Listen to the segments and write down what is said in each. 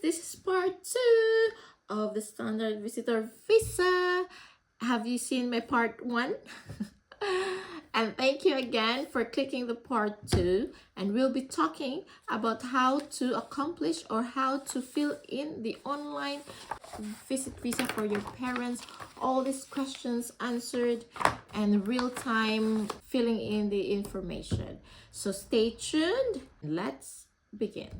This is part 2 of the standard visitor visa. Have you seen my part 1? And thank you again for clicking the part 2, and we'll be talking about how to accomplish or how to fill in the online visit visa for your parents. All these questions answered and real time filling in the information. So stay tuned. Let's begin.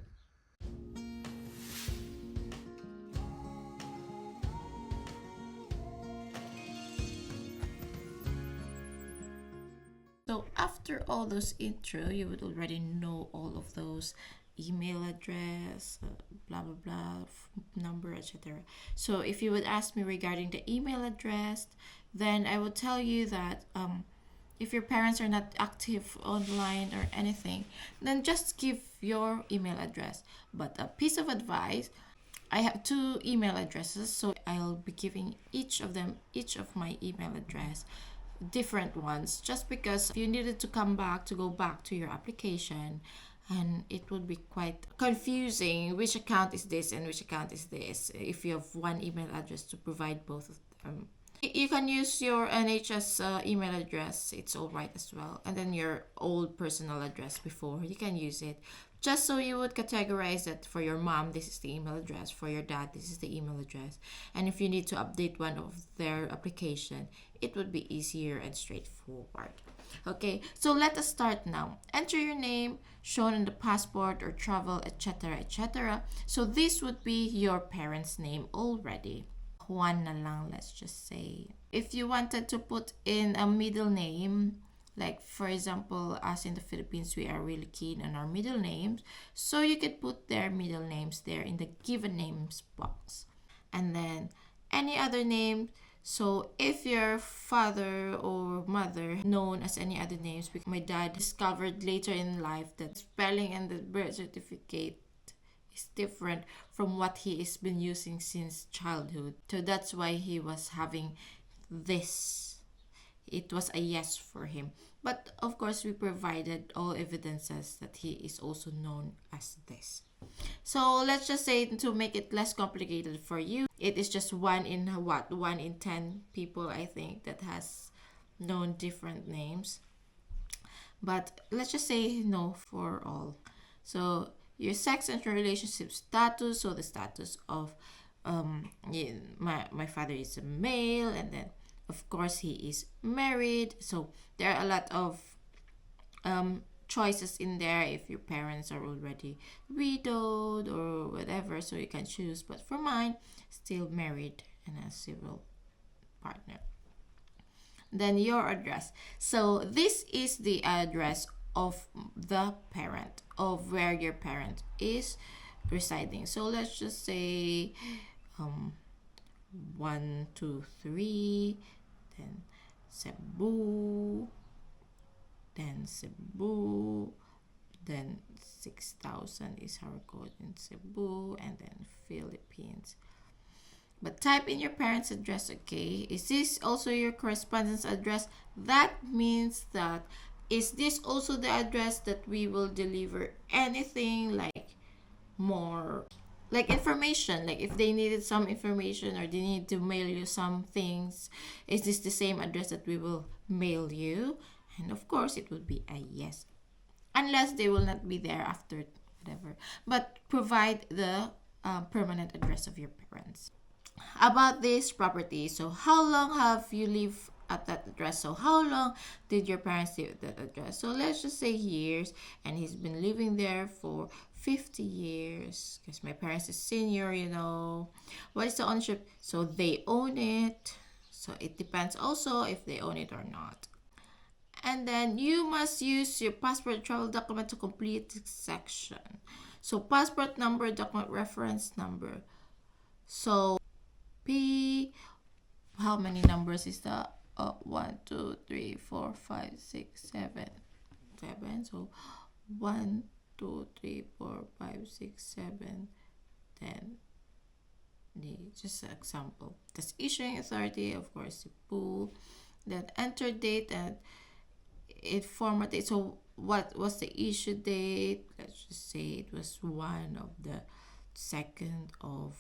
So after all those intro, you would already know all of those email address, blah blah blah, number, etc. So if you would ask me regarding the email address, then I would tell you that if your parents are not active online or anything, then just give your email address. But a piece of advice, I have 2 email addresses, so I'll be giving each of them each of my email address, different ones, just because if you needed to go back to your application, and it would be quite confusing which account is this and which account is this if you have one email address to provide both of them. You can use your NHS email address, it's all right as well, and then your old personal address before, you can use it, just so you would categorize it. For your mom, this is the email address. For your dad, this is the email address. And if you need to update one of their application, it would be easier and straightforward. Okay, so let us start now. Enter your name shown in the passport or travel, etc., etc. So this would be your parents' name already. Juan na lang, let's just say. If you wanted to put in a middle name, like for example, us in the Philippines, we are really keen on our middle names. So you could put their middle names there in the given names box. And then any other name. So if your father or mother known as any other names, because my dad discovered later in life that spelling and the birth certificate is different from what he has been using since childhood. So that's why he was having this. It was a yes for him. But of course, we provided all evidences that he is also known as this. So let's just say, to make it less complicated for you, it is just 1 in 10 people, I think, that has known different names. But let's just say no for all. So your sex and your relationship status, so the status of my father is a male, and then of course he is married. So there are a lot of choices in there if your parents are already widowed or whatever, so you can choose. But for mine, still married and a civil partner. Then your address. So this is the address of the parent, of where your parent is residing. So let's just say 1, 2, 3, then Cebu, then 6,000 is our code in Cebu, and then Philippines. But type in your parents' address, okay? Is this also your correspondence address? That means that, is this also the address that we will deliver anything like more, like information, like if they needed some information or they need to mail you some things, is this the same address that we will mail you? And of course it would be a yes, unless they will not be there after whatever. But provide the permanent address of your parents. About this property, so how long have you lived at that address? So how long did your parents live at that address? So let's just say years, and he's been living there for 50 years, because my parents is senior, you know. What is the ownership? So they own it. So it depends also if they own it or not. And then you must use your passport travel document to complete this section. So passport number, document reference number. So P, how many numbers is that? 1, 2, 3, 4, 5, 6, 7. So 1, 2, 3, 4, 5, 6, 7, 10. Just an example. That's issuing authority, of course, the pool. Then enter date and it formatted. So what was the issue date? Let's just say it was 1 of the 2nd of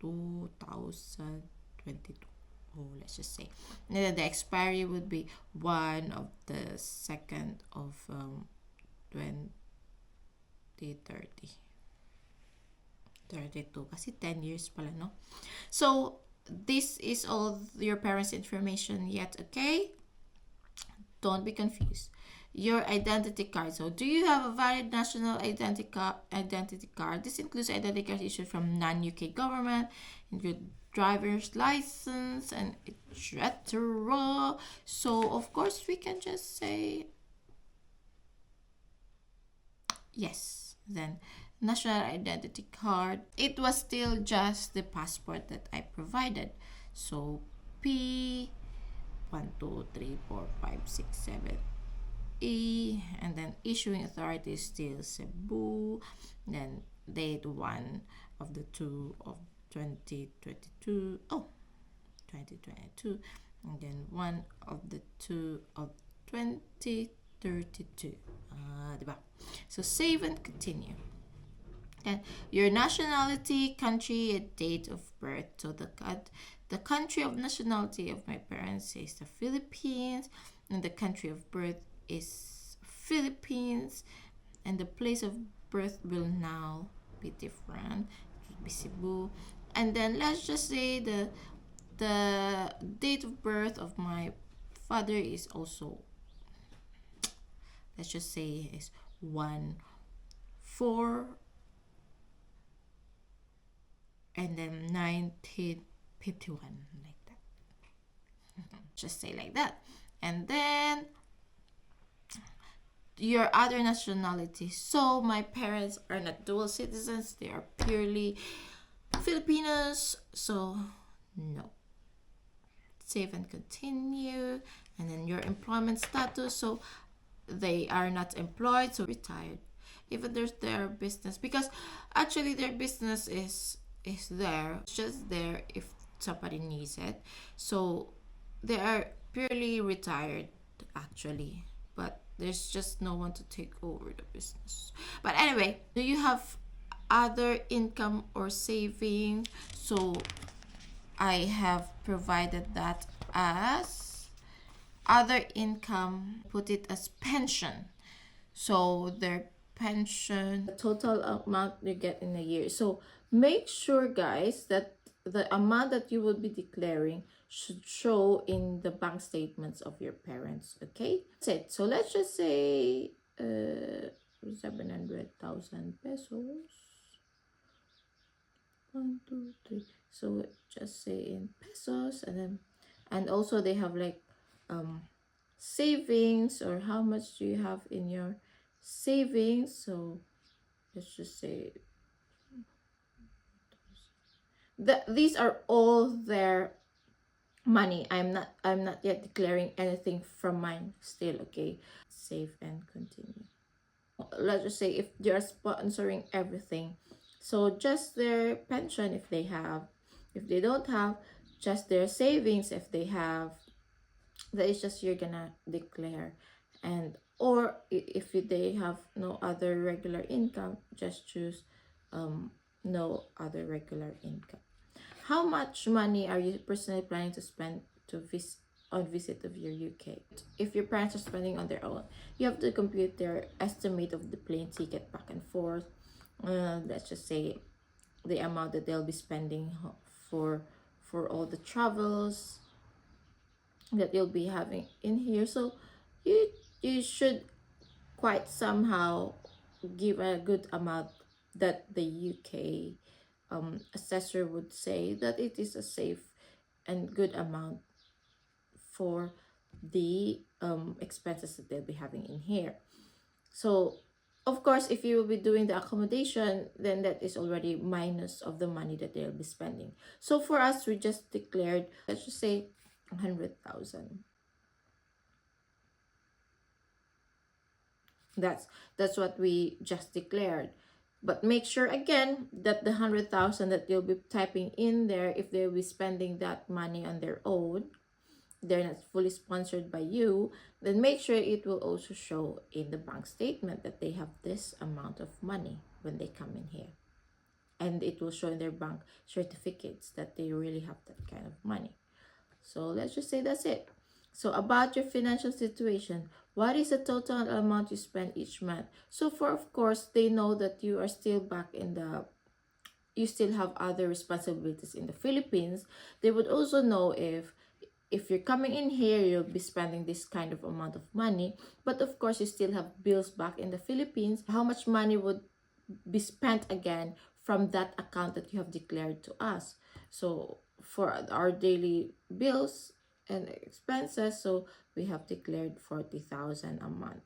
2022. Oh, let's just say. And then the expiry would be 1 of the 2nd of 2030. 32. Kasi 10 years pala, no? So, this is all your parents' information yet, okay? Don't be confused. Your identity card. So, do you have a valid national identity card? This includes identity cards issued from non-UK government, include driver's license, and etc. So, of course, we can just say yes. Then, national identity card. It was still just the passport that I provided. So, P 1, 2, 3, 4, 5, 6, 7, E, and then issuing authority is still Cebu, then date 1 of the 2 of 2022, 2022, and then 1 of the 2 of 2032. Diba? So save and continue. Then your nationality, country, and date of birth. So the country of nationality of my parents is the Philippines, and the country of birth is Philippines, and the place of birth will now be different. It will be Cebu. And then let's just say the date of birth of my father is also, let's just say, is 1 4 and then 1951, like that. Just say like that. And then your other nationality. So my parents are not dual citizens, they are purely Filipinos. So no. Save and continue. And then your employment status. So they are not employed, so retired. Even there's their business, because actually their business is there. It's just there if somebody needs it. So they are purely retired actually, but there's just no one to take over the business. But anyway, do you have other income or saving? So I have provided that as other income, put it as pension. So their pension, the total amount you get in a year. So make sure, guys, that the amount that you will be declaring should show in the bank statements of your parents. Okay, that's it. So let's just say 700,000 pesos. 1, 2, 3. So just say in pesos, and also they have like savings, or how much do you have in your savings. So let's just say these are all their money. I'm not yet declaring anything from mine still. Okay, save and continue. Let's just say if they're sponsoring everything, so just their pension if they have. If they don't have, just their savings if they have. That is just you're gonna declare. And or if they have no other regular income, just choose no other regular income. How much money are you personally planning to spend to visit of your UK? If your parents are spending on their own, you have to compute their estimate of the plane ticket back and forth. Let's just say the amount that they'll be spending for all the travels that you'll be having in here. So you should quite somehow give a good amount that the UK assessor would say that it is a safe and good amount for the expenses that they'll be having in here. So of course, if you will be doing the accommodation, then that is already minus of the money that they'll be spending. So for us, we just declared, let's just say 100,000. That's what we just declared. But make sure again that the 100,000 that you'll be typing in there, if they'll be spending that money on their own, they're not fully sponsored by you, then make sure it will also show in the bank statement that they have this amount of money when they come in here. and it will show in their bank certificates that they really have that kind of money. So let's just say that's it. So about your financial situation, what is the total amount you spend each month? So for, of course, they know that you are still back in the, you still have other responsibilities in the Philippines. They would also know if you're coming in here, you'll be spending this kind of amount of money. But of course, you still have bills back in the Philippines. How much money would be spent again from that account that you have declared to us? So for our daily bills and expenses, so we have declared 40,000 a month.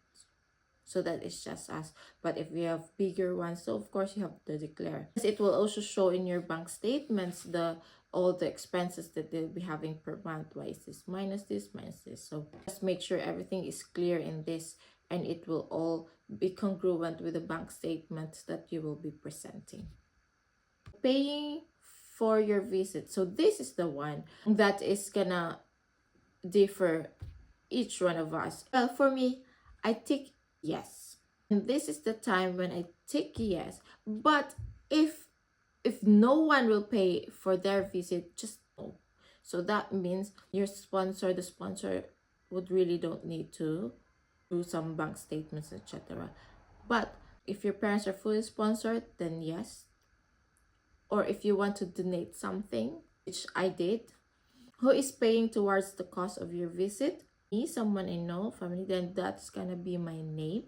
So that is just us. But if we have bigger ones, so of course you have to declare. It will also show in your bank statements the all the expenses that they'll be having per month. Why is this minus this minus this? So just make sure everything is clear in this, and it will all be congruent with the bank statements that you will be presenting. Paying for your visit. So this is the one that is gonna differ each one of us. Well, for me, I tick yes. And this is the time when I tick yes. But if no one will pay for their visit, just no. So that means your sponsor, the sponsor would really don't need to do some bank statements, etc. But if your parents are fully sponsored, then yes. Or if you want to donate something, which I did, who is paying towards the cost of your visit? Me, someone I know, family, then that's gonna be my name,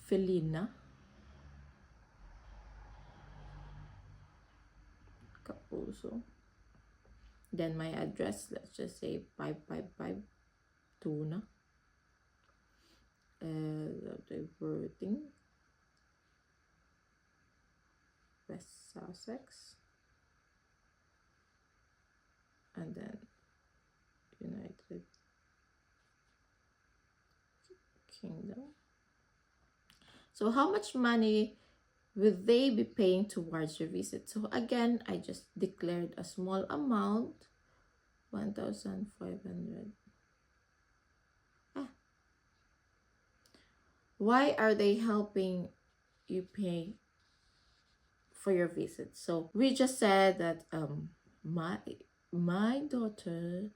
Felina Capuso. Then my address, let's just say 555 Tuna, the wording, West Sussex, and then United Kingdom. So how much money will they be paying towards your visit? So again, I just declared a small amount, 1,500. Why are they helping you pay for your visit? So we just said that my daughter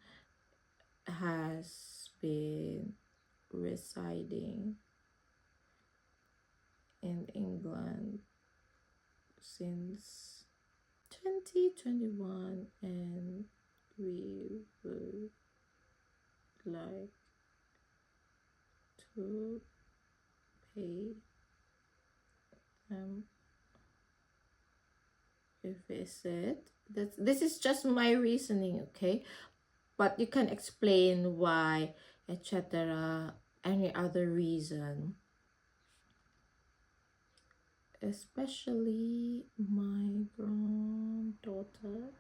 has been residing in England since 2021, and we would like to pay them a visit. This is just my reasoning, okay? But you can explain why, etc. Any other reason. Especially my granddaughter.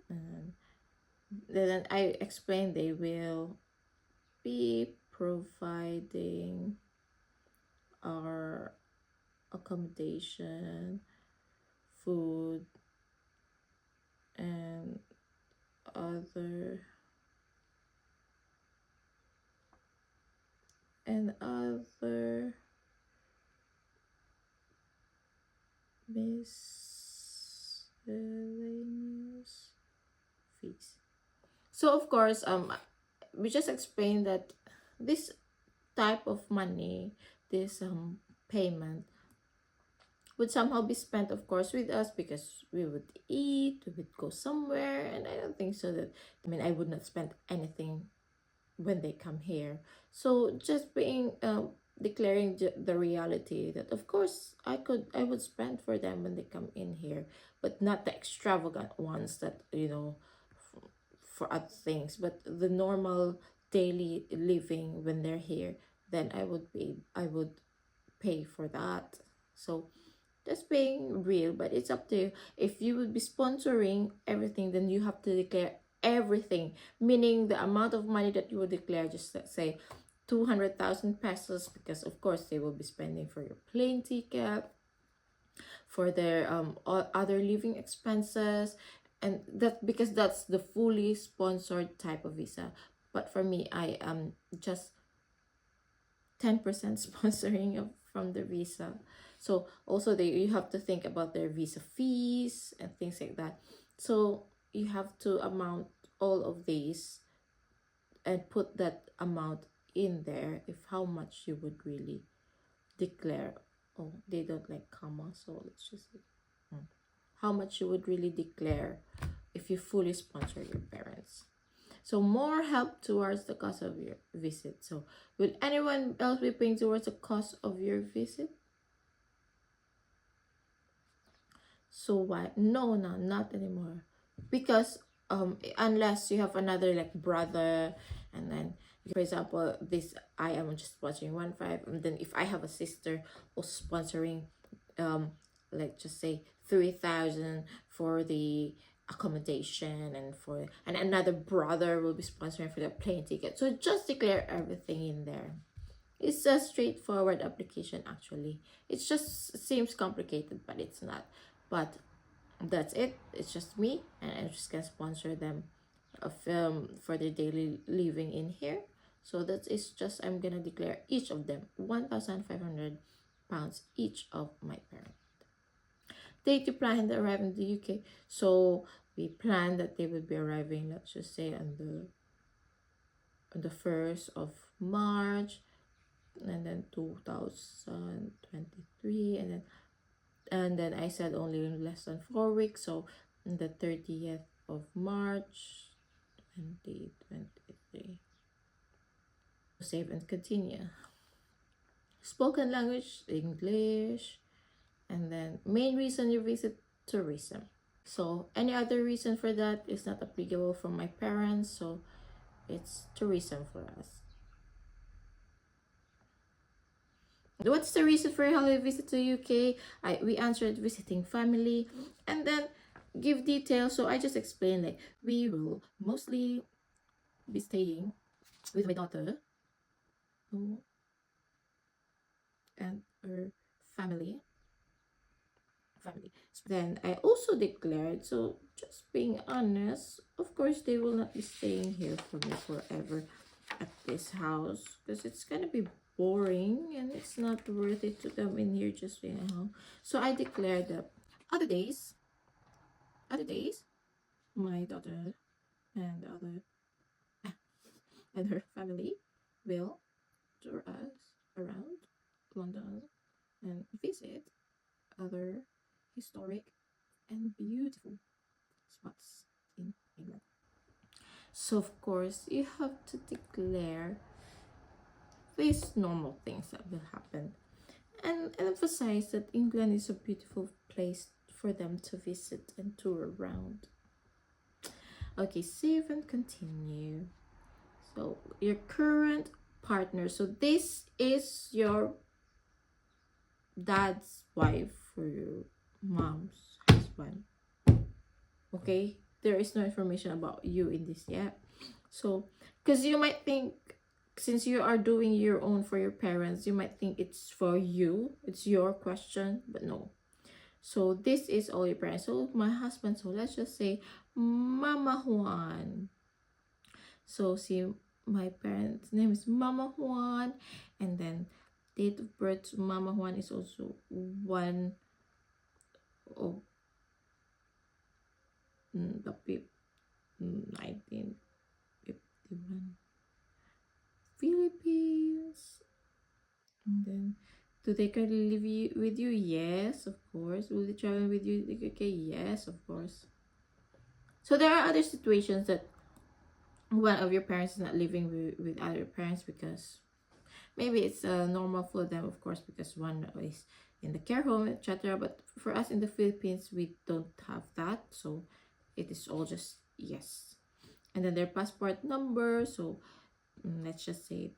And then I explained they will be providing our accommodation, food, and other miscellaneous fees. So of course, we just explained that this type of money, this payment would somehow be spent, of course, with us, because we would eat, we would go somewhere, and I don't think so that, I mean, I would not spend anything when they come here. So just being declaring the reality that of course I would spend for them when they come in here, but not the extravagant ones that for other things, but the normal daily living when they're here, then I would pay for that. So just being real, but it's up to you. If you would be sponsoring everything, then you have to declare everything, meaning the amount of money that you would declare, just let's say 200,000 pesos, because of course they will be spending for your plane ticket, for their other living expenses, and that because that's the fully sponsored type of visa. But for me, I am just 10% sponsoring from the visa. So also you have to think about their visa fees and things like that. So you have to amount all of these and put that amount in there if how much you would really declare. Oh, they don't like comma, so let's just say how much you would really declare if you fully sponsor your parents. So more help towards the cost of your visit. So will anyone else be paying towards the cost of your visit? So why? No, no, not anymore. Because unless you have another like brother, and then for example, this I am just sponsoring 1.5, and then if I have a sister who's sponsoring um like just say 3,000 for the accommodation, and another brother will be sponsoring for the plane ticket. So just declare everything in there. It's a straightforward application actually. It just seems complicated, but it's not. But that's it. It's just me, and I'm just gonna sponsor them a film for their daily living in here. So that is just I'm gonna declare each of them 1,500 pounds each of my parents. Date you plan to arrive in the UK. So we planned that they would be arriving, let's just say on the 1st of March, and then 2023, and then I said only less than 4 weeks, so on the 30th of March 2023. Save and continue. Spoken language English, and then main reason you visit tourism. So any other reason for that is not applicable for my parents, so it's tourism for us. What's the reason for your holiday visit to UK? We answered visiting family, and then give details. So I just explained like we will mostly be staying with my daughter and her family. So then I also declared, so just being honest, of course they will not be staying here for me forever at this house, because it's gonna be boring and it's not worth it to come in here just being at home. So I declared that other days my daughter and the other and her family will tour us around London and visit other historic and beautiful spots in England. So of course you have to declare these normal things that will happen, and emphasize that England is a beautiful place for them to visit and tour around. Okay, save and continue. So your current partner. So this is your dad's wife or your mom's husband. Okay, there is no information about you in this yet. So because you might think, since you are doing your own for your parents, you might think it's for you, it's your question, but no. So this is all your parents. So my husband, so let's just say Mama Juan. So see, my parents name is Mama Juan, and then date of birth to Mama Juan is also 1 of the 1951. Philippines. And then, do they currently live with you? Yes, of course. Will they travel with you? Okay, yes, of course. So there are other situations that one of your parents is not living with other parents, because maybe it's normal for them, of course, because one is in the care home, etc. But for us in the Philippines, we don't have that, so it is all just yes. And then their passport number. So let's just say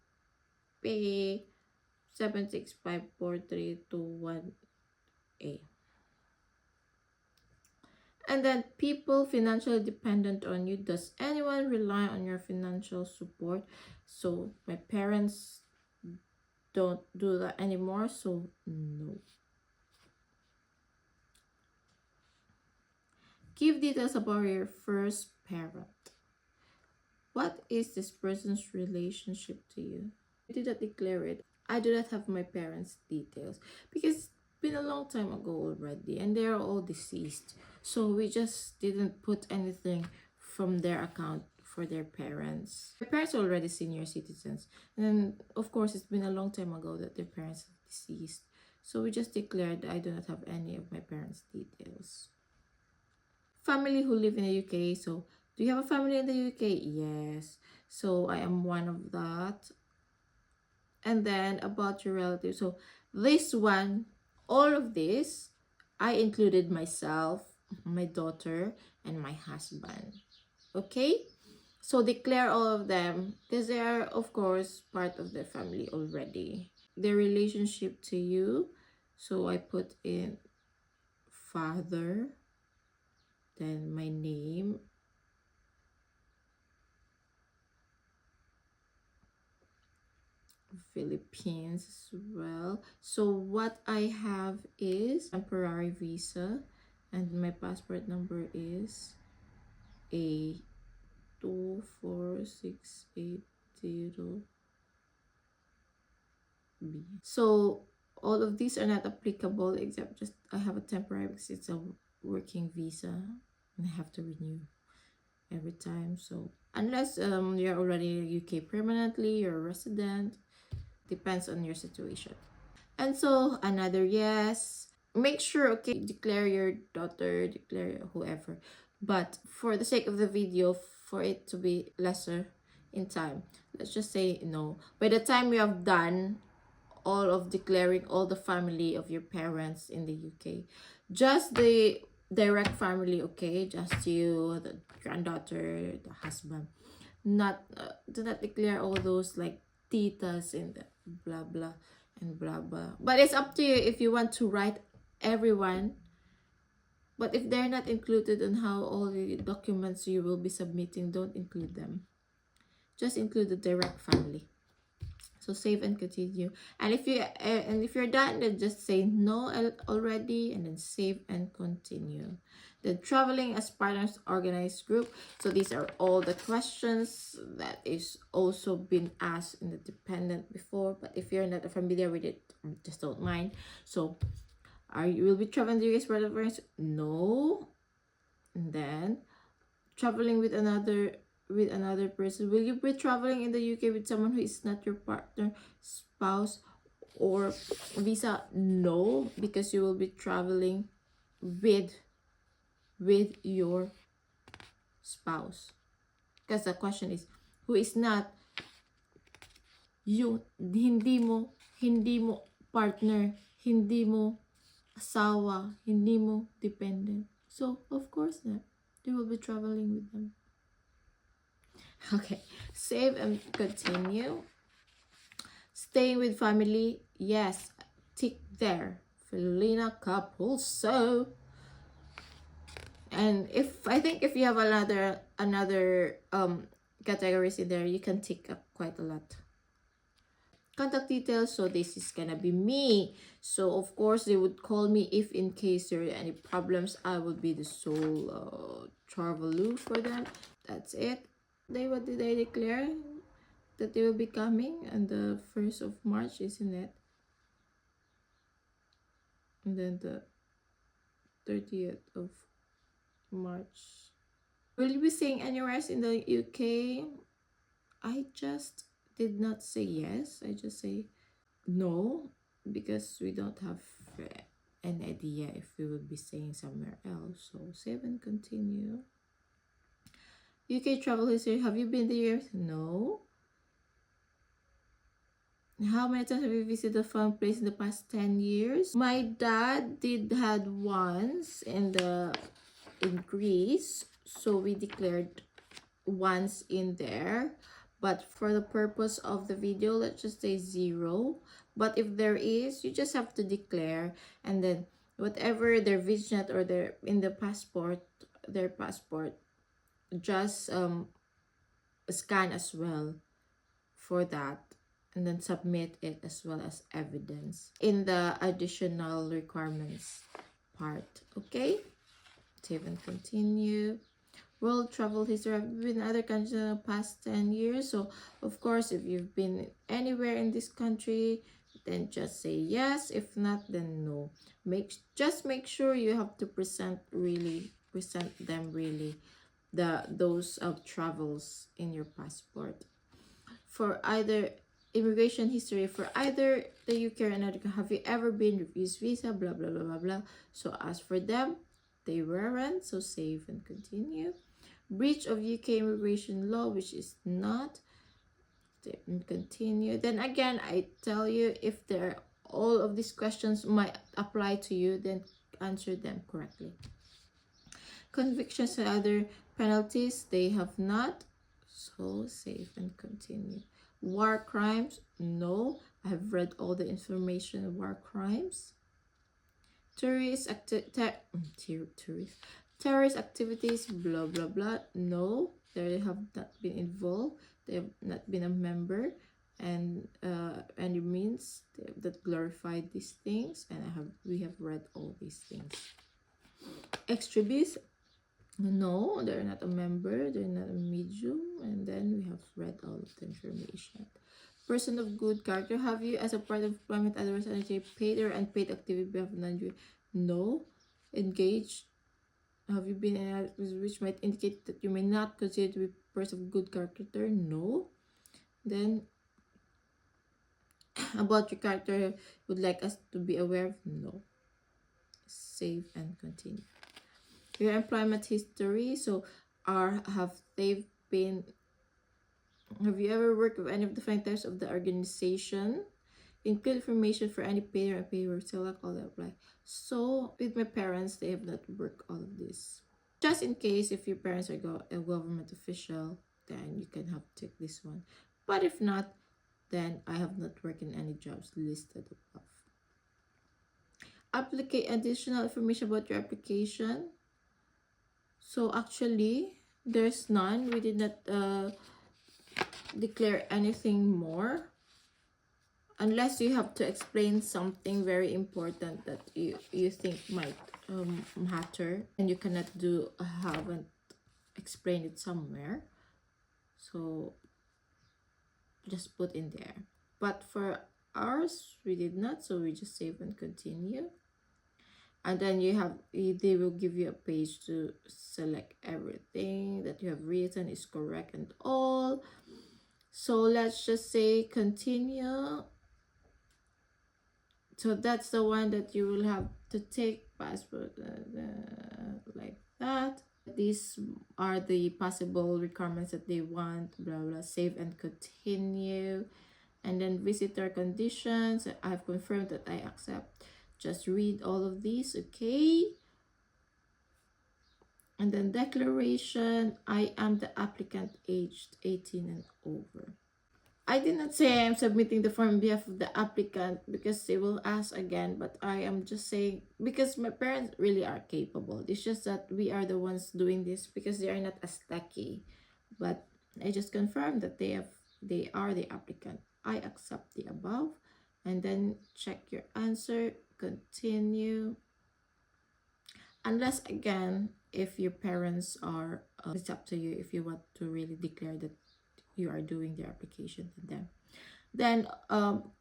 P76543221A. And then people financially dependent on you. Does anyone rely on your financial support? So my parents don't do that anymore, so no. Give details about your first parent. What is this person's relationship to you? I did not declare it. I do not have my parents' details because been a long time ago already, and they're all deceased. So we just didn't put anything from their account for their parents. Their parents are already senior citizens, and of course, it's been a long time ago that their parents are deceased. So we just declared I do not have any of my parents' details. Family who live in the UK. So, do you have a family in the UK? Yes. So I am one of that. And then about your relatives. So this one, all of this, I included myself, my daughter, and my husband. Okay? So declare all of them because they are, of course, part of the family already. Their relationship to you. So I put in father, then my name, Philippines as well. So what I have is temporary visa, and my passport number is A24680B. So all of these are not applicable except just I have a temporary because it's a working visa and I have to renew every time. So unless you're already UK permanently, you're a resident, depends on your situation. And so another yes. Make sure, okay, declare your daughter, declare whoever. But for the sake of the video, for it to be lesser in time, let's just say no. By the time you have done all of declaring all the family of your parents in the UK, just the direct family, okay, just you, the granddaughter, the husband, not do not declare all those like titas and the blah blah and blah blah, but it's up to you if you want to write everyone. But if they're not included in how all the documents you will be submitting, don't include them, just include the direct family. So save and continue. And if you're done, then just say no already and then save and continue. Then traveling as partners organized group. So these are all the questions that is also been asked in the dependent before, but if you're not familiar with it, just don't mind. So are you will be traveling to US friends? No. And then traveling with another person. Will you be traveling in the UK with someone who is not your partner, spouse, or visa? No, because you will be traveling with your spouse. Because the question is, who is not yung hindi mo partner, hindi mo asawa, hindi mo dependent. So, of course not. You will be traveling with them. Okay, save and continue. Staying with family, yes, tick there. Felina couple, so. And if I think if you have another categories in there, you can tick up quite a lot. Contact details, so this is gonna be me. So of course they would call me if in case there are any problems. I would be the sole traveler for them. That's it. What did they declare? That they will be coming on the 1st of March, isn't it? And then the 30th of March. Will you be staying anywhere else in the UK? I just did not say yes. I just say no because we don't have an idea if we will be staying somewhere else. So save and continue. UK travel history. Have you been there? No. How many times have you visited a fun place in the past 10 years? My dad did had once in Greece, so we declared once in there. But for the purpose of the video, let's just say 0. But if there is, you just have to declare, and then whatever their vignette or their their passport, just scan as well for that, and then submit it as well as evidence in the additional requirements part. Okay, save and continue. World travel history. I've been in other countries in the past 10 years. So of course, if you've been anywhere in this country then just say yes. If not, then no. Just make sure you have to present them really those travels in your passport. For either immigration history, for either the UK or America, have you ever been refused visa, blah blah blah blah blah. So as for them, they weren't, so save and continue. Breach of UK immigration law, which is not, and continue. Then again, I tell you, if there all of these questions might apply to you, then answer them correctly. Convictions and other penalties, they have not, so save and continue. War crimes, no, I have read all the information of war crimes. Terrorist activities, blah blah blah, no, they have not been involved, they have not been a member, and any means that glorified these things, and we have read all these things. Extrabuse, no, they're not a member, they're not a medium, and then we have read all of the information. Person of good character, have you as a part of employment otherwise energy paid or unpaid activity behalf of non, no. Engaged, have you been in activities which might indicate that you may not consider to be person of good character, no. Then about your character would like us to be aware of, no. Save and continue. Your employment history, so have you ever worked with any of the five types of the organization? Include information for any paid or unpaid work, select all that apply. So with my parents, they have not worked all of this. Just in case if your parents are a government official, then you can have to take this one. But if not, then I have not worked in any jobs listed above. Applicate additional information about your application. So actually, there's none. We did not declare anything more. Unless you have to explain something very important that you think might matter, and you cannot haven't explained it somewhere, so just put in there. But for ours, we did not, so we just save and continue. And then they will give you a page to select everything that you have written is correct and all. So let's just say continue. So that's the one that you will have to take passport like that. These are the possible requirements that they want, blah blah. Save and continue. And then visitor conditions, I've confirmed that I accept. Just read all of these, okay? And then declaration, I am the applicant aged 18 and over. I did not say I am submitting the form on behalf of the applicant because they will ask again, but I am just saying because my parents really are capable. It's just that we are the ones doing this because they are not as techy. But I just confirmed that they are the applicant. I accept the above, and then check your answer, continue. Unless again, if your parents are, it's up to you if you want to really declare that you are doing the application to them. Then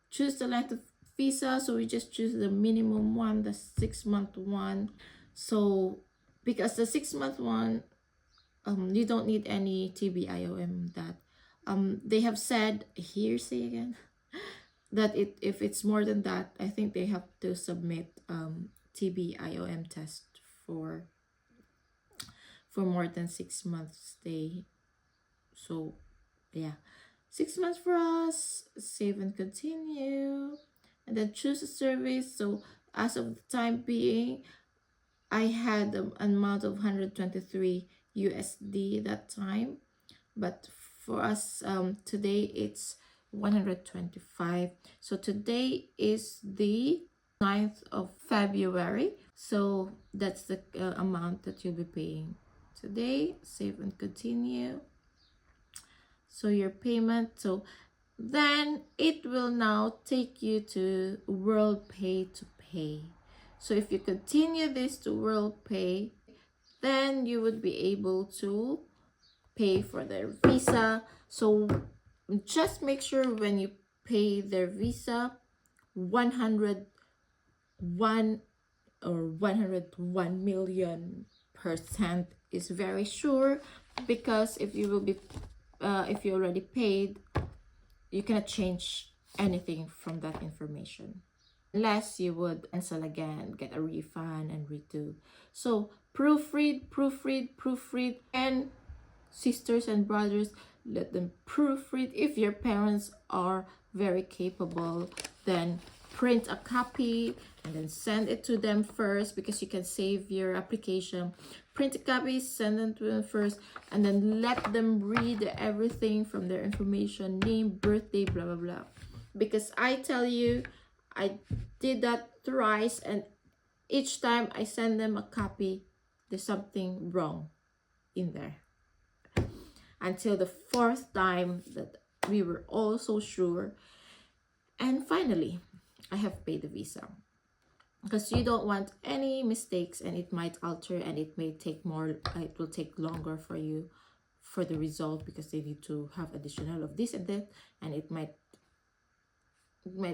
choose the length of visa. So we just choose the minimum one, the 6-month one. So because the 6-month one, you don't need any TBIOM that. They have said, here say again, that if it's more than that, I think they have to submit TBIOM test for more than 6 months stay. So yeah, 6 months for us. Save and continue, and then choose a service. So as of the time being, I had an amount of 123 USD that time, but for us today it's 125. So today is the 9th of February, so that's the amount that you'll be paying today. Save and continue. So your payment, so then it will now take you to WorldPay to pay. So if you continue this to WorldPay, then you would be able to pay for their visa. So just make sure when you pay their visa, 101 or 101 million% is very sure, because if you will be if you already paid, you cannot change anything from that information unless you would cancel again, get a refund and redo. So proofread, and sisters and brothers, let them proofread. If your parents are very capable, then print a copy and then send it to them first, because you can save your application. Print a copy, send them to them first, and then let them read everything from their information, name, birthday, blah blah blah. Because I tell you, I did that thrice, and each time I send them a copy, there's something wrong in there. Until the fourth time that we were all so sure. And finally, I have paid the visa, because you don't want any mistakes, and it might alter, and it may take more, it will take longer for you for the result, because they need to have additional of this and that, and it might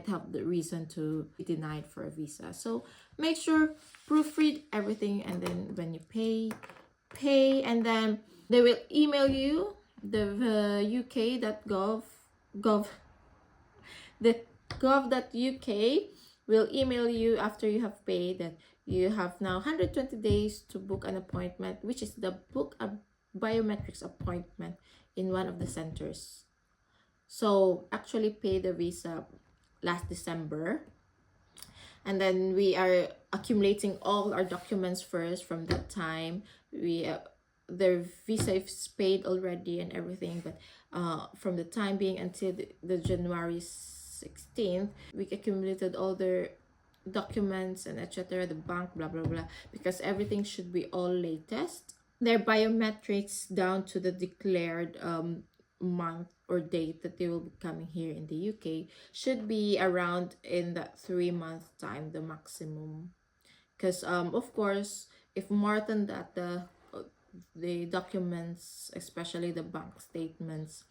have the reason to be denied for a visa. So make sure proofread everything, and then when you pay, and then they will email you the gov.uk will email you after you have paid that you have now 120 days to book an appointment, which is the book a biometrics appointment in one of the centers. So actually pay the visa last December, and then we are accumulating all our documents first. From that time, we their visa is paid already and everything, but from the time being until the January 16th, we accumulated all their documents and etc., the bank, blah blah blah, because everything should be all latest. Their biometrics down to the declared month or date that they will be coming here in the UK should be around in that 3-month time, the maximum. Because of course, if more than that, the documents, especially the bank statements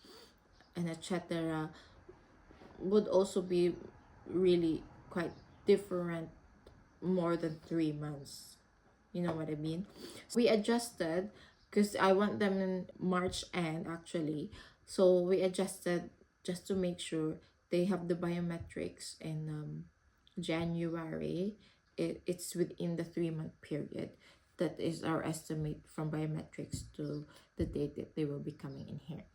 and etc., would also be really quite different, more than 3 months. You know what I mean? We adjusted, because I want them in March end actually. So we adjusted just to make sure they have the biometrics in January. It's within the 3-month period. That is our estimate from biometrics to the date that they will be coming in here.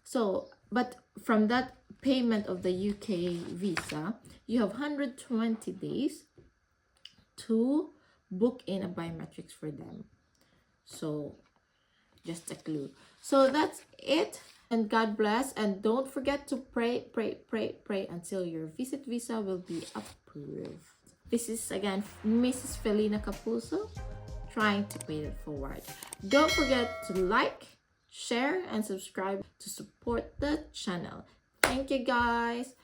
So, but from that payment of the UK visa, you have 120 days to book in a biometrics for them. So just a clue. So that's it, and God bless, and don't forget to pray until your visit visa will be approved. This is again Mrs. Felina Capuzzo, trying to pay it forward. Don't forget to like, share, and subscribe to support the channel. Thank you guys.